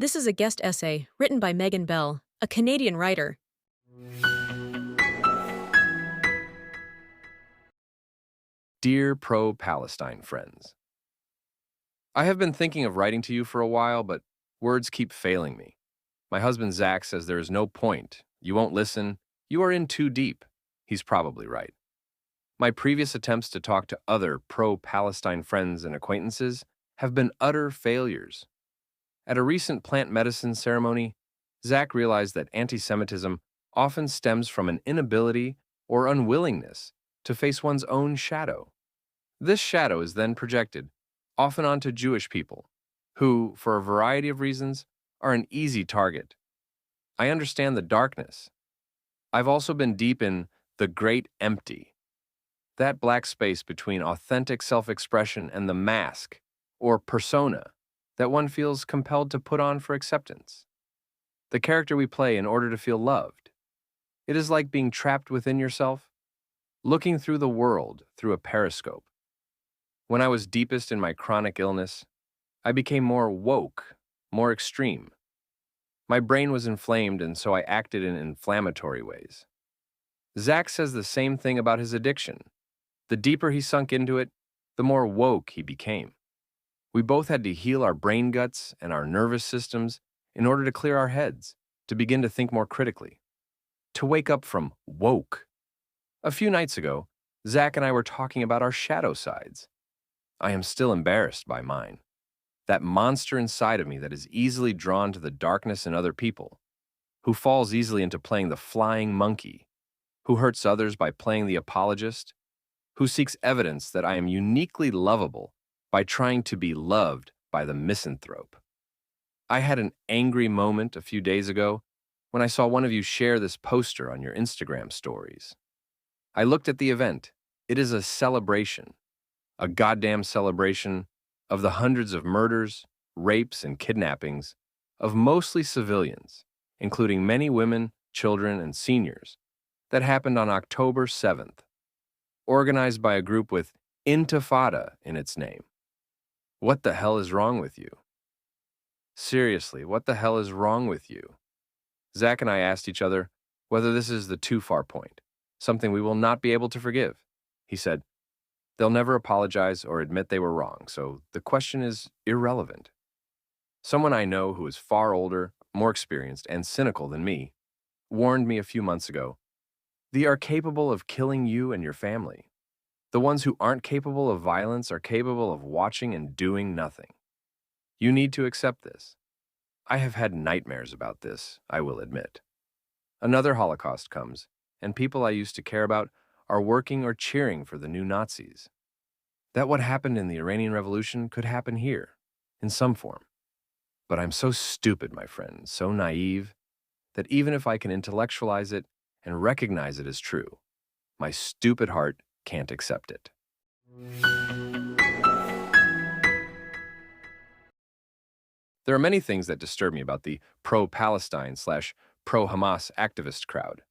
This is a guest essay written by Megan Bell, a Canadian writer. Dear Pro-Palestine friends, I have been thinking of writing to you for a while, but words keep failing me. My husband Zach says there is no point. You won't listen. You are in too deep. He's probably right. My previous attempts to talk to other pro-Palestine friends and acquaintances have been utter failures. At a recent plant medicine ceremony, Zach realized that anti-Semitism often stems from an inability or unwillingness to face one's own shadow. This shadow is then projected, often onto Jewish people, who, for a variety of reasons, are an easy target. I understand the darkness. I've also been deep in the great empty, that black space between authentic self-expression and the mask, or persona, that one feels compelled to put on for acceptance. The character we play in order to feel loved. It is like being trapped within yourself, looking through the world through a periscope. When I was deepest in my chronic illness, I became more woke, more extreme. My brain was inflamed, and so I acted in inflammatory ways. Zach says the same thing about his addiction. The deeper he sunk into it, the more woke he became. We both had to heal our brain guts and our nervous systems in order to clear our heads, to begin to think more critically, to wake up from woke. A few nights ago, Zach and I were talking about our shadow sides. I am still embarrassed by mine. That monster inside of me that is easily drawn to the darkness in other people, who falls easily into playing the flying monkey, who hurts others by playing the apologist, who seeks evidence that I am uniquely lovable by trying to be loved by the misanthrope. I had an angry moment a few days ago when I saw one of you share this poster on your Instagram stories. I looked at the event. It is a celebration, a goddamn celebration of the hundreds of murders, rapes, and kidnappings of mostly civilians, including many women, children, and seniors, that happened on October 7th, organized by a group with Intifada in its name. What the hell is wrong with you? Seriously, what the hell is wrong with you? Zach and I asked each other whether this is the too far point, something we will not be able to forgive. He said, they'll never apologize or admit they were wrong, so the question is irrelevant. Someone I know who is far older, more experienced, and cynical than me warned me a few months ago, they are capable of killing you and your family. The ones who aren't capable of violence are capable of watching and doing nothing. You need to accept this. I have had nightmares about this, I will admit. Another Holocaust comes, and people I used to care about are working or cheering for the new Nazis. That what happened in the Iranian Revolution could happen here, in some form. But I'm so stupid, my friend, so naive, that even if I can intellectualize it and recognize it as true, my stupid heart can't accept it. There are many things that disturb me about the pro-Palestine / pro-Hamas activist crowd.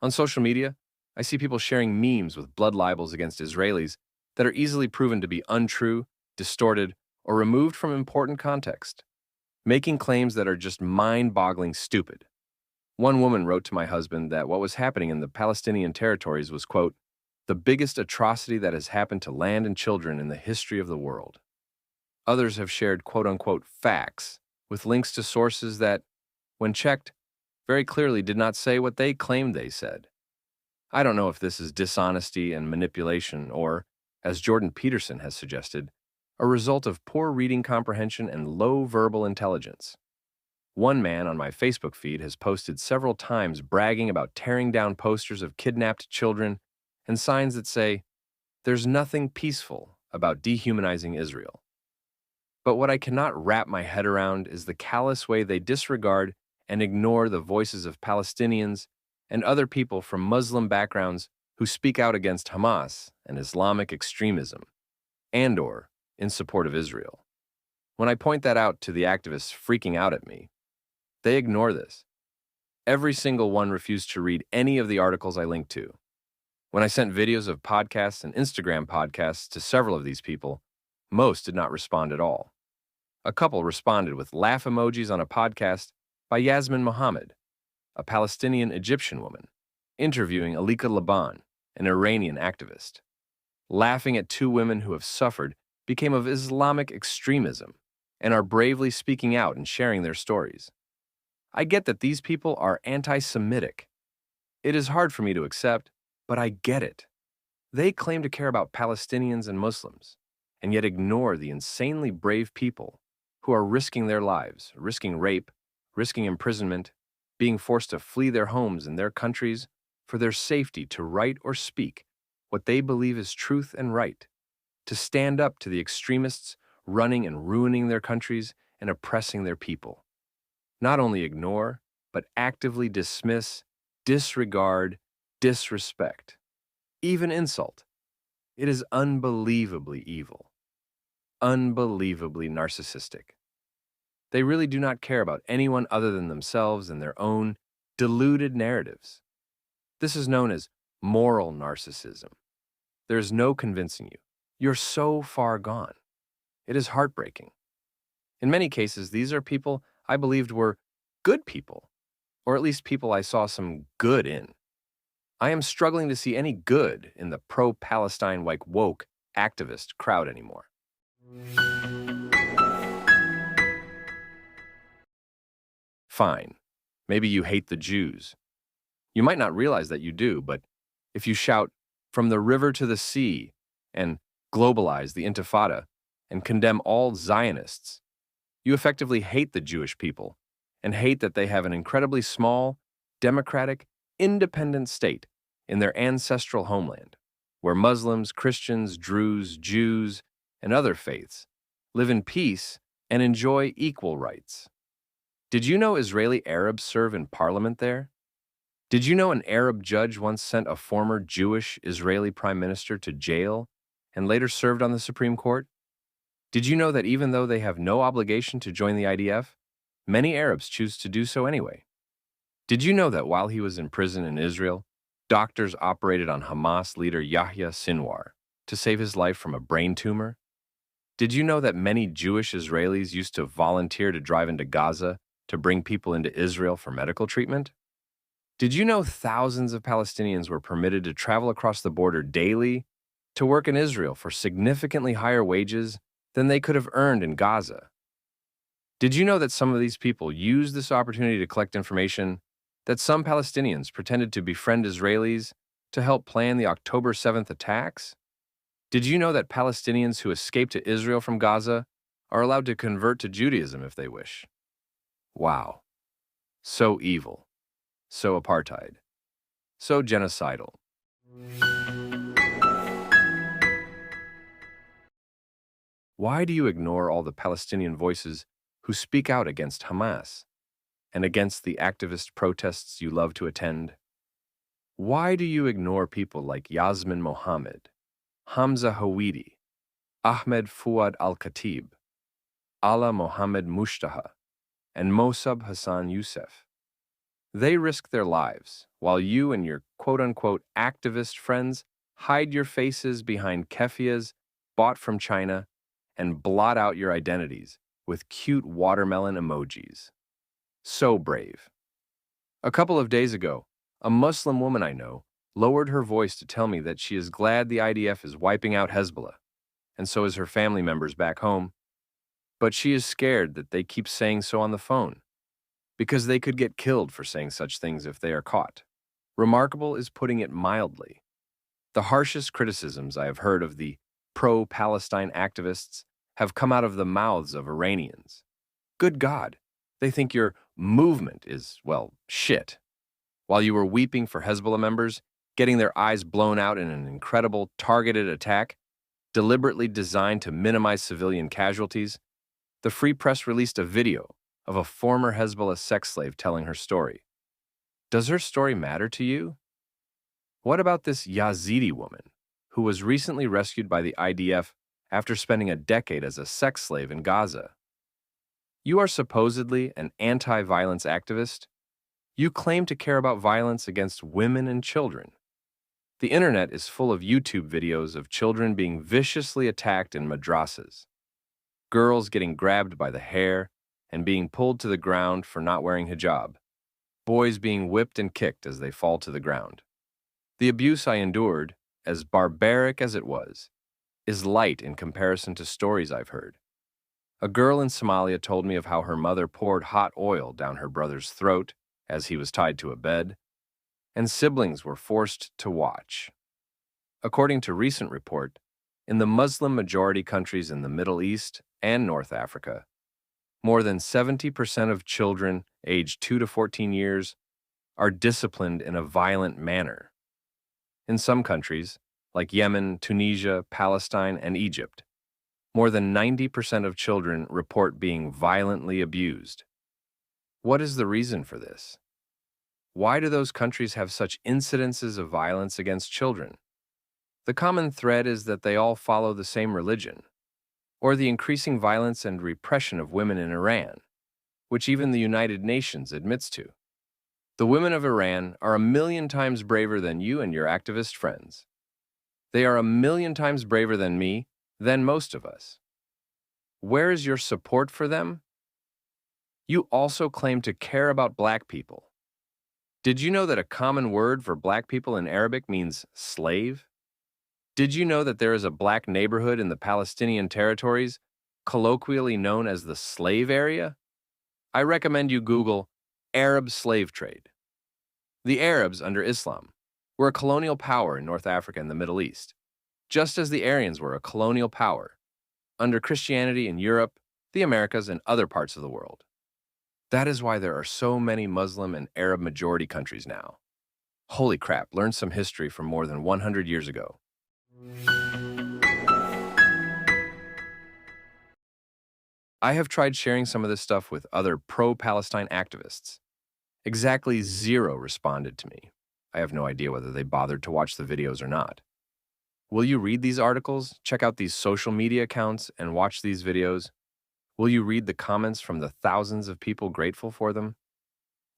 On social media, I see people sharing memes with blood libels against Israelis that are easily proven to be untrue, distorted, or removed from important context, making claims that are just mind-boggling stupid. One woman wrote to my husband that what was happening in the Palestinian territories was, quote, the biggest atrocity that has happened to land and children in the history of the world. Others have shared quote-unquote facts with links to sources that, when checked, very clearly did not say what they claimed they said. I don't know if this is dishonesty and manipulation or, as Jordan Peterson has suggested, a result of poor reading comprehension and low verbal intelligence. One man on my Facebook feed has posted several times bragging about tearing down posters of kidnapped children and signs that say, there's nothing peaceful about dehumanizing Israel. But what I cannot wrap my head around is the callous way they disregard and ignore the voices of Palestinians and other people from Muslim backgrounds who speak out against Hamas and Islamic extremism, and/or in support of Israel. When I point that out to the activists freaking out at me, they ignore this. Every single one refused to read any of the articles I linked to. When I sent videos of podcasts and Instagram podcasts to several of these people, most did not respond at all. A couple responded with laugh emojis on a podcast by Yasmin Mohammed, a Palestinian Egyptian woman, interviewing Alika Laban, an Iranian activist. Laughing at two women who have suffered became of Islamic extremism and are bravely speaking out and sharing their stories. I get that these people are anti-Semitic. It is hard for me to accept, but I get it. They claim to care about Palestinians and Muslims, and yet ignore the insanely brave people who are risking their lives, risking rape, risking imprisonment, being forced to flee their homes and their countries for their safety to write or speak what they believe is truth and right, to stand up to the extremists running and ruining their countries and oppressing their people. Not only ignore, but actively dismiss, disregard, disrespect, even insult. It is unbelievably evil, unbelievably narcissistic. They really do not care about anyone other than themselves and their own deluded narratives. This is known as moral narcissism. There is no convincing you. You're so far gone. It is heartbreaking. In many cases, these are people I believed were good people, or at least people I saw some good in. I am struggling to see any good in the pro-Palestine, like woke, activist crowd anymore. Fine. Maybe you hate the Jews. You might not realize that you do, but if you shout, "From the river to the sea," and globalize the Intifada, and condemn all Zionists, you effectively hate the Jewish people, and hate that they have an incredibly small, democratic, independent state in their ancestral homeland, where Muslims, Christians, Druze, Jews, and other faiths live in peace and enjoy equal rights. Did you know Israeli Arabs serve in parliament there? Did you know an Arab judge once sent a former Jewish Israeli prime minister to jail and later served on the Supreme Court? Did you know that even though they have no obligation to join the IDF, many Arabs choose to do so anyway? Did you know that while he was in prison in Israel, doctors operated on Hamas leader Yahya Sinwar to save his life from a brain tumor? Did you know that many Jewish Israelis used to volunteer to drive into Gaza to bring people into Israel for medical treatment? Did you know thousands of Palestinians were permitted to travel across the border daily to work in Israel for significantly higher wages than they could have earned in Gaza? Did you know that some of these people used this opportunity to collect information, that some Palestinians pretended to befriend Israelis to help plan the October 7th attacks? Did you know that Palestinians who escape to Israel from Gaza are allowed to convert to Judaism if they wish? Wow. So evil. So apartheid. So genocidal. Why do you ignore all the Palestinian voices who speak out against Hamas and against the activist protests you love to attend? Why do you ignore people like Yasmin Mohammed, Hamza Hawidi, Ahmed Fuad al-Khatib, Ala Mohammed Mushtaha, and Mosab Hassan Youssef? They risk their lives, while you and your quote-unquote activist friends hide your faces behind kefias bought from China and blot out your identities with cute watermelon emojis. So brave. A couple of days ago, a Muslim woman I know lowered her voice to tell me that she is glad the IDF is wiping out Hezbollah, and so is her family members back home, but she is scared that they keep saying so on the phone, because they could get killed for saying such things if they are caught. Remarkable is putting it mildly. The harshest criticisms I have heard of the pro-Palestine activists have come out of the mouths of Iranians. Good God, they think your movement is, well, shit. While you were weeping for Hezbollah members, getting their eyes blown out in an incredible targeted attack, deliberately designed to minimize civilian casualties, the Free Press released a video of a former Hezbollah sex slave telling her story. Does her story matter to you? What about this Yazidi woman who was recently rescued by the IDF after spending a decade as a sex slave in Gaza? You are supposedly an anti-violence activist. You claim to care about violence against women and children. The internet is full of YouTube videos of children being viciously attacked in madrasas. girls getting grabbed by the hair and being pulled to the ground for not wearing hijab, boys being whipped and kicked as they fall to the ground. The abuse I endured, as barbaric as it was, is light in comparison to stories I've heard. A girl in Somalia told me of how her mother poured hot oil down her brother's throat as he was tied to a bed, and siblings were forced to watch. According to recent report, in the Muslim-majority countries in the Middle East and North Africa, more than 70% of children aged 2 to 14 years are disciplined in a violent manner. In some countries, like Yemen, Tunisia, Palestine, and Egypt, more than 90% of children report being violently abused. What is the reason for this? Why do those countries have such incidences of violence against children? The common thread is that they all follow the same religion, or the increasing violence and repression of women in Iran, which even the United Nations admits to. The women of Iran are 1,000,000 times braver than you and your activist friends. They are 1,000,000 times braver than me, than most of us. Where is your support for them? You also claim to care about black people. Did you know that a common word for black people in Arabic means slave? Did you know that there is a black neighborhood in the Palestinian territories, colloquially known as the slave area? I recommend you Google Arab slave trade. The Arabs, under Islam, were a colonial power in North Africa and the Middle East, just as the Aryans were a colonial power under Christianity in Europe, the Americas, and other parts of the world. That is why there are so many Muslim and Arab majority countries now. Holy crap, learn some history from more than 100 years ago. I have tried sharing some of this stuff with other pro-Palestine activists. Exactly 0 responded to me. I have no idea whether they bothered to watch the videos or not. Will you read these articles, check out these social media accounts, and watch these videos? Will you read the comments from the thousands of people grateful for them?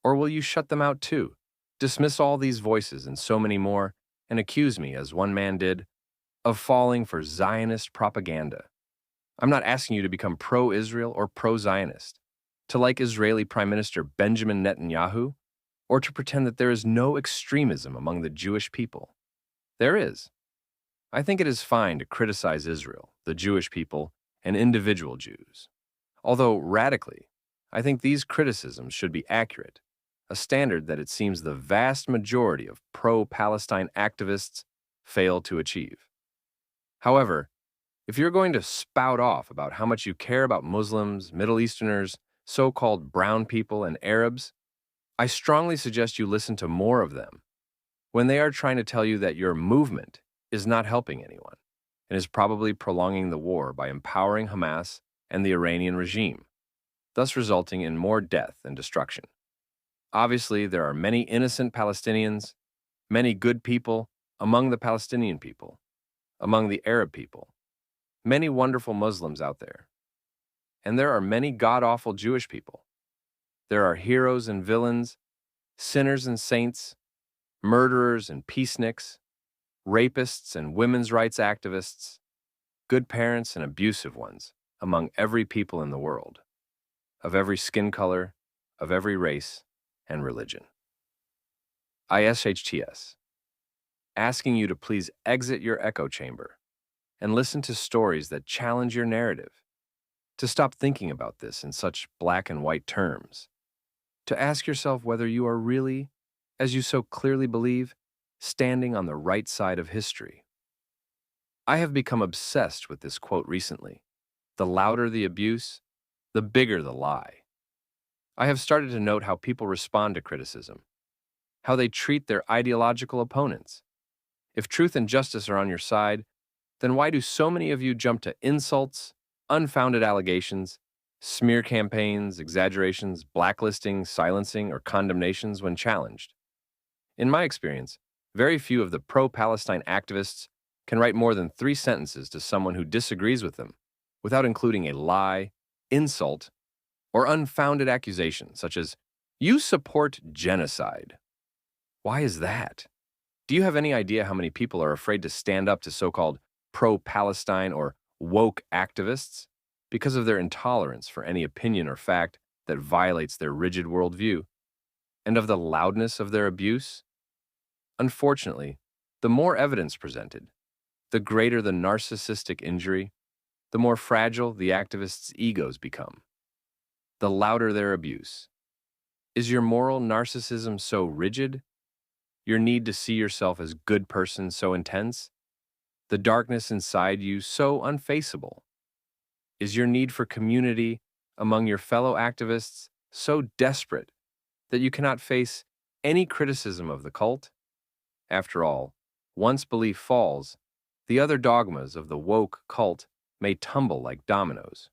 Or will you shut them out too, dismiss all these voices and so many more, and accuse me, as one man did, of falling for Zionist propaganda? I'm not asking you to become pro-Israel or pro-Zionist, to like Israeli Prime Minister Benjamin Netanyahu, or to pretend that there is no extremism among the Jewish people. There is. I think it is fine to criticize Israel, the Jewish people, and individual Jews. Although radically, I think these criticisms should be accurate, a standard that it seems the vast majority of pro-Palestine activists fail to achieve. However, if you're going to spout off about how much you care about Muslims, Middle Easterners, so-called brown people, and Arabs, I strongly suggest you listen to more of them when they are trying to tell you that your movement is not helping anyone and is probably prolonging the war by empowering Hamas and the Iranian regime, thus resulting in more death and destruction. Obviously, there are many innocent Palestinians, many good people among the Palestinian people, among the Arab people, many wonderful Muslims out there, and there are many god-awful Jewish people. There are heroes and villains, sinners and saints, murderers and peaceniks, rapists and women's rights activists, good parents and abusive ones among every people in the world, of every skin color, of every race and religion. ISHTS, asking you to please exit your echo chamber and listen to stories that challenge your narrative, to stop thinking about this in such black and white terms, to ask yourself whether you are really, as you so clearly believe, standing on the right side of history. I have become obsessed with this quote recently. The louder the abuse, the bigger the lie. I have started to note how people respond to criticism, how they treat their ideological opponents. If truth and justice are on your side, then why do so many of you jump to insults, unfounded allegations, smear campaigns, exaggerations, blacklisting, silencing, or condemnations when challenged? In my experience, very few of the pro-Palestine activists can write more than 3 sentences to someone who disagrees with them without including a lie, insult, or unfounded accusation, such as, "You support genocide." Why is that? Do you have any idea how many people are afraid to stand up to so-called pro-Palestine or woke activists? because of their intolerance for any opinion or fact that violates their rigid worldview, and of the loudness of their abuse? Unfortunately, the more evidence presented, the greater the narcissistic injury, the more fragile the activists' egos become, the louder their abuse. Is your moral narcissism so rigid? Your need to see yourself as good person so intense? The darkness inside you so unfaceable? Is your need for community among your fellow activists so desperate that you cannot face any criticism of the cult? After all, once belief falls, the other dogmas of the woke cult may tumble like dominoes.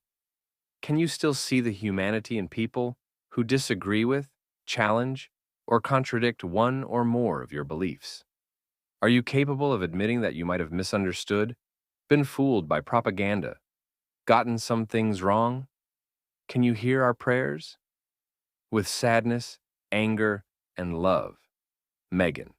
Can you still see the humanity in people who disagree with, challenge, or contradict one or more of your beliefs? Are you capable of admitting that you might have misunderstood, been fooled by propaganda, gotten some things wrong? Can you hear our prayers? With sadness, anger, and love, Megan.